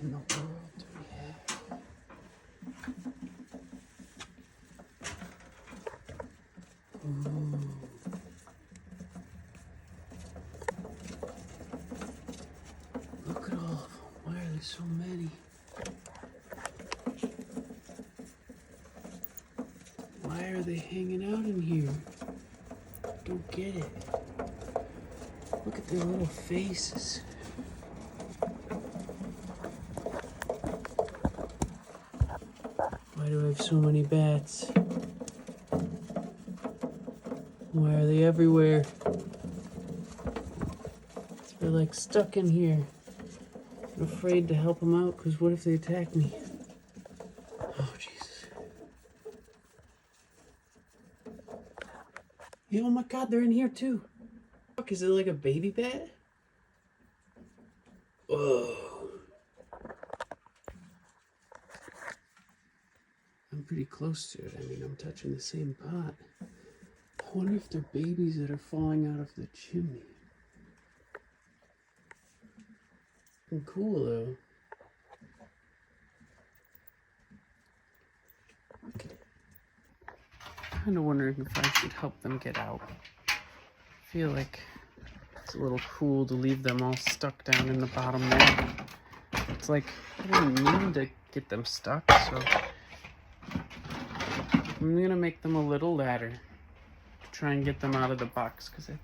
in the world do we have? Ooh. Look at all of them. Why are there so many? Why are they hanging out in here? Don't get it. Look at their little faces. Why do I have so many bats? Why are they everywhere? They're like stuck in here. I'm afraid to help them out because what if they attack me? Oh, Jesus. Oh my God, they're in here too. Fuck, is it like a baby bat? Whoa. I'm pretty close to it. I mean, I'm touching the same pot. I wonder if they're babies that are falling out of the chimney. Cool though. Okay. Kind of wondering if I should help them get out. I feel like it's a little cruel to leave them all stuck down in the bottom there. It's like I didn't mean to get them stuck, so I'm gonna make them a little ladder to try and get them out of the box because I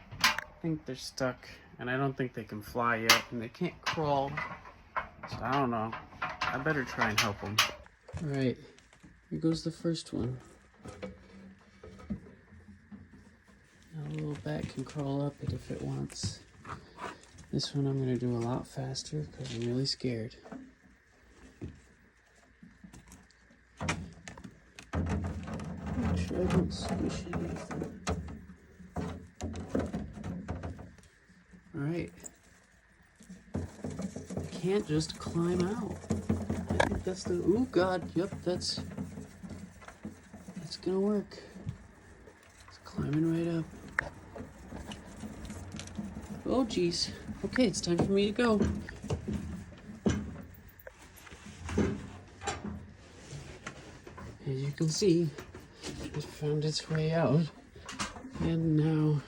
think they're stuck and I don't think they can fly yet and they can't crawl. So I don't know. I better try and help them. All right, here goes the first one. Now a little bat can crawl up it if it wants. This one I'm gonna do a lot faster because I'm really scared. Make sure I don't squish anything. All right. I can't just climb out. I think that's the, oh God, yep, that's gonna work. It's climbing right up. Oh geez. Okay, it's time for me to go. As you can see, it found its way out. And now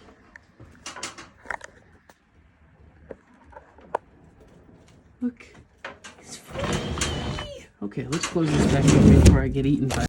look, it's free. Okay, let's close this back up before I get eaten by